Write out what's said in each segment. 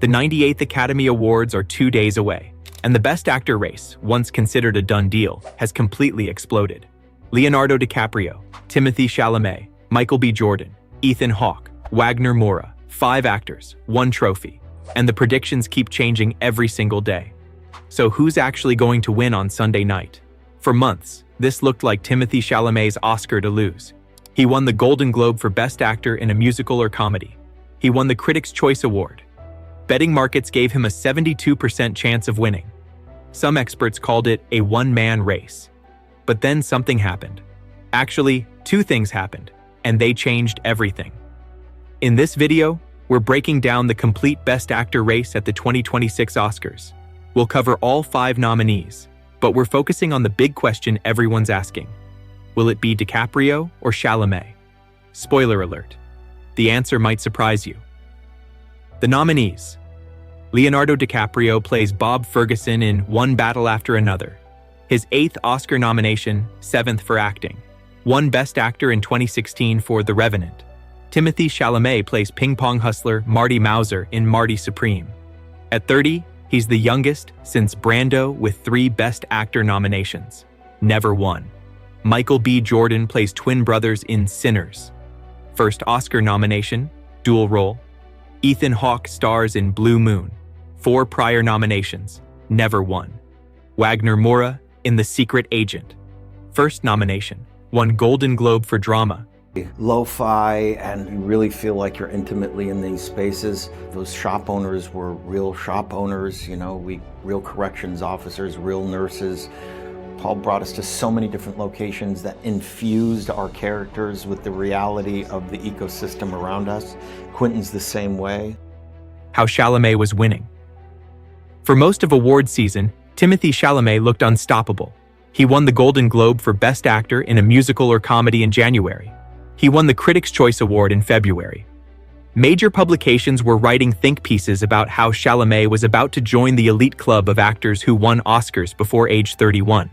The 98th Academy Awards are 2 days away, and the Best Actor race, once considered a done deal, has completely exploded. Leonardo DiCaprio, Timothée Chalamet, Michael B. Jordan, Ethan Hawke, Wagner Moura, 5 actors, 1 trophy, and the predictions keep changing every single day. So who's actually going to win on Sunday night? For months, this looked like Timothée Chalamet's Oscar to lose. He won the Golden Globe for Best Actor in a Musical or Comedy. He won the Critics' Choice Award. Betting markets gave him a 72% chance of winning. Some experts called it a one-man race. But then something happened. Actually, 2 things happened, and they changed everything. In this video, we're breaking down the complete Best Actor race at the 2026 Oscars. We'll cover all 5 nominees, but we're focusing on the big question everyone's asking. Will it be DiCaprio or Chalamet? Spoiler alert. The answer might surprise you. The nominees. Leonardo DiCaprio plays Bob Ferguson in One Battle After Another. His 8th Oscar nomination, 7th for acting. Won Best Actor in 2016 for The Revenant. Timothée Chalamet plays ping-pong hustler Marty Mauser in Marty Supreme. At 30, he's the youngest since Brando with 3 Best Actor nominations. Never won. Michael B. Jordan plays twin brothers in Sinners. First Oscar nomination, dual role. Ethan Hawke stars in Blue Moon. 4 prior nominations, never won. Wagner Moura in The Secret Agent. First nomination, won Golden Globe for drama. Lo-fi, and you really feel like you're intimately in these spaces. Those shop owners were real shop owners, real corrections officers, real nurses. Paul brought us to so many different locations that infused our characters with the reality of the ecosystem around us. Quentin's the same way. How Chalamet was winning. For most of award season, Timothée Chalamet looked unstoppable. He won the Golden Globe for Best Actor in a Musical or Comedy in January. He won the Critics' Choice Award in February. Major publications were writing think pieces about how Chalamet was about to join the elite club of actors who won Oscars before age 31.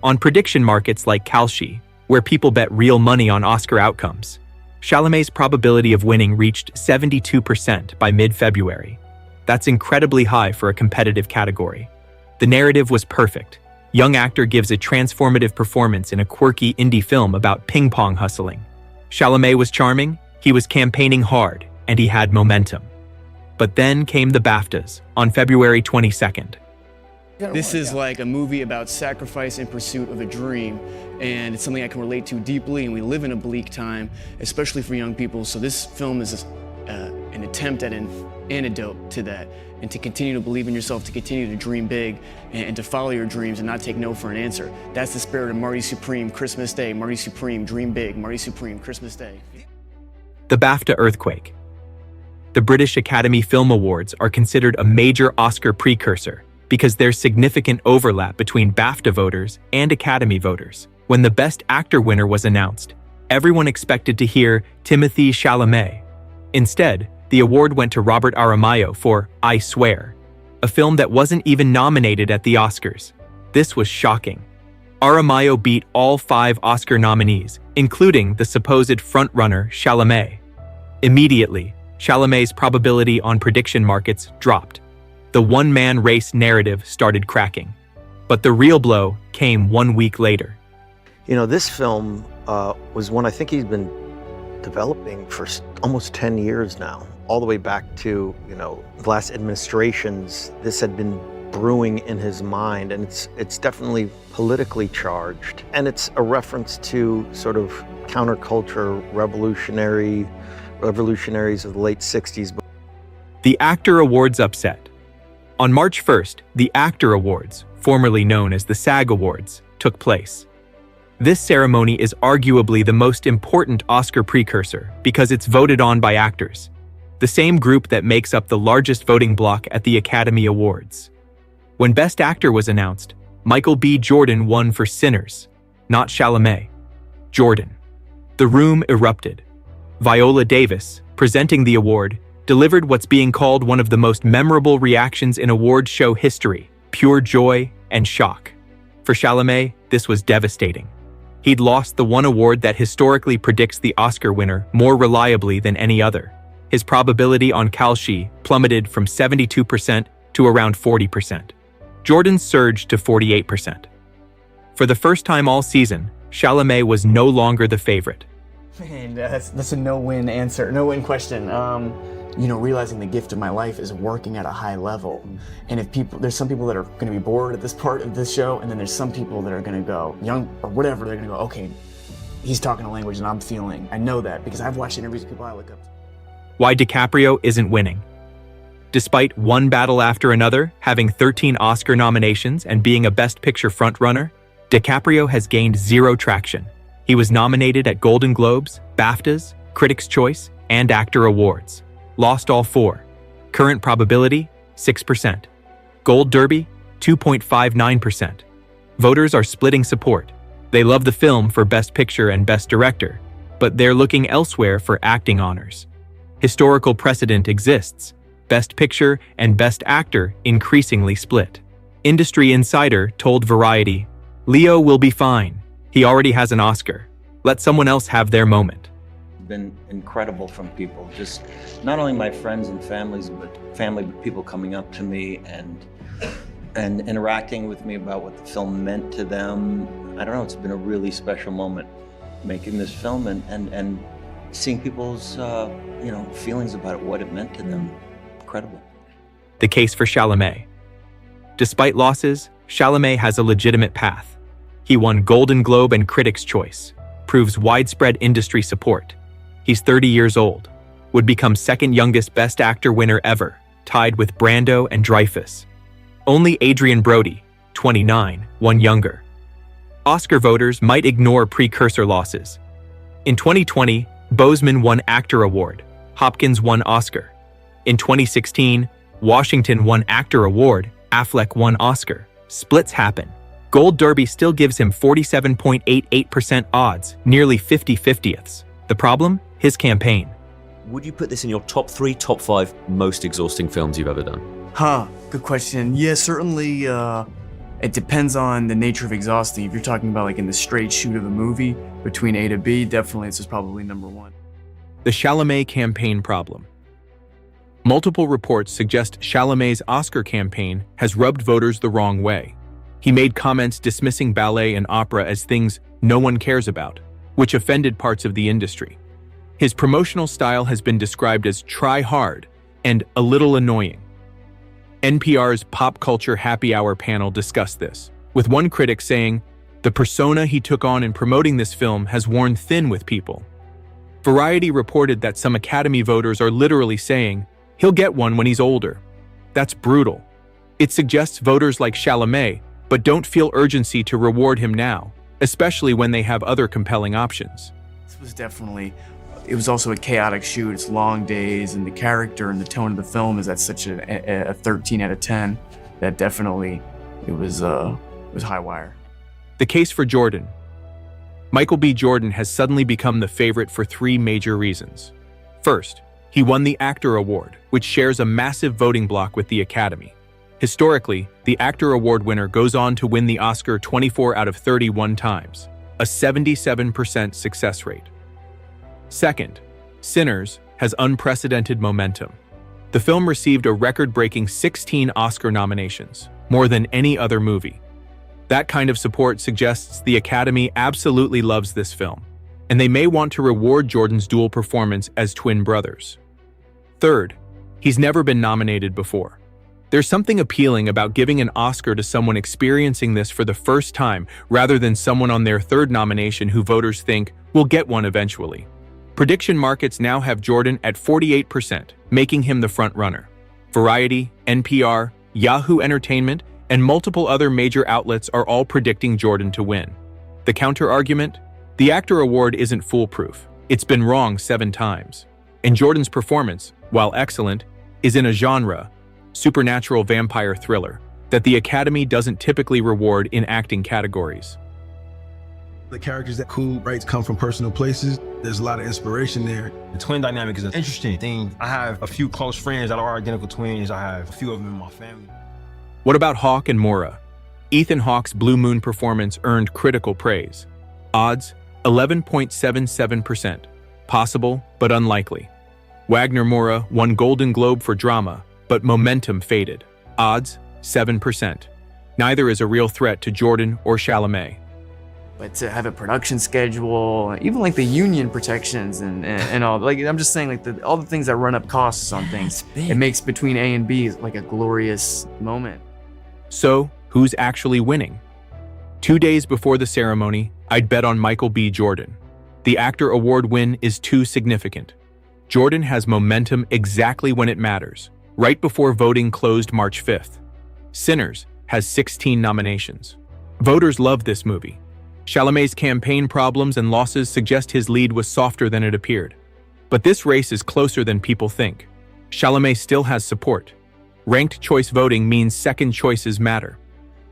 On prediction markets like Kalshi, where people bet real money on Oscar outcomes, Chalamet's probability of winning reached 72% by mid-February. That's incredibly high for a competitive category. The narrative was perfect. Young actor gives a transformative performance in a quirky indie film about ping-pong hustling. Chalamet was charming, he was campaigning hard, and he had momentum. But then came the BAFTAs on February 22nd. This is like a movie about sacrifice in pursuit of a dream, and it's something I can relate to deeply, and we live in a bleak time, especially for young people, so this film is an attempt at an antidote to that, and to continue to believe in yourself, to continue to dream big, and to follow your dreams and not take no for an answer. That's the spirit of Marty Supreme, Christmas Day, Marty Supreme, dream big, Marty Supreme, Christmas Day. The BAFTA earthquake. The British Academy Film Awards are considered a major Oscar precursor because there's significant overlap between BAFTA voters and Academy voters. When the Best Actor winner was announced, everyone expected to hear Timothée Chalamet. Instead, the award went to Robert Aramayo for I Swear, a film that wasn't even nominated at the Oscars. This was shocking. Aramayo beat all 5 Oscar nominees, including the supposed frontrunner Chalamet. Immediately, Chalamet's probability on prediction markets dropped. The one-man race narrative started cracking. But the real blow came 1 week later. This film was one I think he's been developing for almost 10 years now, all the way back to, the last administrations. This had been brewing in his mind, and it's definitely politically charged. And it's a reference to sort of counterculture, revolutionaries of the late 60s. The Actor Awards upset. On March 1st, the Actor Awards, formerly known as the SAG Awards, took place. This ceremony is arguably the most important Oscar precursor because it's voted on by actors, the same group that makes up the largest voting bloc at the Academy Awards. When Best Actor was announced, Michael B. Jordan won for Sinners, not Chalamet. Jordan. The room erupted. Viola Davis, presenting the award, delivered what's being called one of the most memorable reactions in award show history, pure joy and shock. For Chalamet, this was devastating. He'd lost the one award that historically predicts the Oscar winner more reliably than any other. his probability on Kalshi plummeted from 72% to around 40%. Jordan's surged to 48%. For the first time all season, Chalamet was no longer the favorite. Man, that's a no-win answer, no-win question. Realizing the gift of my life is working at a high level. And there's some people that are going to be bored at this part of this show, and then there's some people that are going to go, young or whatever, they're going to go, okay, he's talking a language that I'm feeling. I know that because I've watched interviews with people I look up to. Why DiCaprio isn't winning. Despite one battle after another, having 13 Oscar nominations and being a Best Picture frontrunner, DiCaprio has gained zero traction. He was nominated at Golden Globes, BAFTAs, Critics' Choice, and Actor Awards. Lost all 4. Current probability, 6%. Gold Derby, 2.59%. Voters are splitting support. They love the film for Best Picture and Best Director, but they're looking elsewhere for acting honors. Historical precedent exists. Best Picture and Best Actor increasingly split. Industry insider told Variety, "Leo will be fine. He already has an Oscar. Let someone else have their moment." Been incredible from people, just not only my friends and but people coming up to me and interacting with me about what the film meant to them. I don't know, it's been a really special moment making this film and seeing people's feelings about it, what it meant to them. Incredible. The case for Chalamet. Despite losses, Chalamet has a legitimate path. He won Golden Globe and Critics' Choice, proves widespread industry support. He's 30 years old, would become second youngest Best Actor winner ever, tied with Brando and Dreyfuss. Only Adrian Brody, 29, won younger. Oscar voters might ignore precursor losses. In 2020, Boseman won Actor Award, Hopkins won Oscar. In 2016, Washington won Actor Award, Affleck won Oscar. Splits happen. Gold Derby still gives him 47.88% odds, nearly 50/50ths. The problem? His campaign. Would you put this in your top 3, top 5 most exhausting films you've ever done? Good question. Yeah, certainly it depends on the nature of exhausting. If you're talking about like in the straight shoot of a movie, between A to B, definitely this is probably number 1. The Chalamet campaign problem. Multiple reports suggest Chalamet's Oscar campaign has rubbed voters the wrong way. He made comments dismissing ballet and opera as things no one cares about, which offended parts of the industry. His promotional style has been described as try hard and a little annoying. NPR's Pop Culture Happy Hour panel discussed this, with one critic saying, "The persona he took on in promoting this film has worn thin with people." Variety reported that some Academy voters are literally saying, "He'll get one when he's older." That's brutal. It suggests voters like Chalamet, but don't feel urgency to reward him now, especially when they have other compelling options. It was also a chaotic shoot. It's long days, and the character and the tone of the film is at such a 13 out of 10 that definitely it was high wire. The case for Jordan. Michael B. Jordan has suddenly become the favorite for 3 major reasons. First, he won the Actor Award, which shares a massive voting bloc with the Academy. Historically, the Actor Award winner goes on to win the Oscar 24 out of 31 times, a 77% success rate. Second, Sinners has unprecedented momentum. The film received a record-breaking 16 Oscar nominations, more than any other movie. That kind of support suggests the Academy absolutely loves this film, and they may want to reward Jordan's dual performance as twin brothers. Third, he's never been nominated before. There's something appealing about giving an Oscar to someone experiencing this for the first time rather than someone on their 3rd nomination who voters think will get one eventually. Prediction markets now have Jordan at 48%, making him the front-runner. Variety, NPR, Yahoo Entertainment, and multiple other major outlets are all predicting Jordan to win. The counter-argument? The Actor Award isn't foolproof. It's been wrong 7 times. And Jordan's performance, while excellent, is in a genre, supernatural vampire thriller, that the Academy doesn't typically reward in acting categories. The characters that Cool writes come from personal places. There's a lot of inspiration there. The twin dynamic is an interesting thing. I have a few close friends that are identical twins. I have a few of them in my family. What about Hawke and Moura? Ethan Hawke's Blue Moon performance earned critical praise. Odds, 11.77%. Possible, but unlikely. Wagner Moura won Golden Globe for drama, but momentum faded. Odds, 7%. Neither is a real threat to Jordan or Chalamet. But to have a production schedule, even like the union protections and all, like I'm just saying, like all the things that run up costs on things, it makes between A and B like a glorious moment. So, who's actually winning? 2 days before the ceremony, I'd bet on Michael B. Jordan. The actor award win is too significant. Jordan has momentum exactly when it matters, right before voting closed March 5th. Sinners has 16 nominations. Voters love this movie. Chalamet's campaign problems and losses suggest his lead was softer than it appeared. But this race is closer than people think. Chalamet still has support. Ranked choice voting means second choices matter.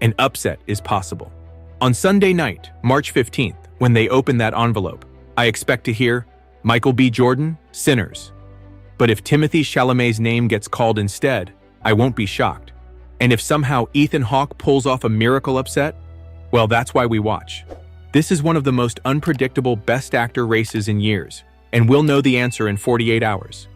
An upset is possible. On Sunday night, March 15th, when they open that envelope, I expect to hear, Michael B. Jordan, Sinners. But if Timothée Chalamet's name gets called instead, I won't be shocked. And if somehow Ethan Hawke pulls off a miracle upset, well, that's why we watch. This is one of the most unpredictable Best Actor races in years, and we'll know the answer in 48 hours.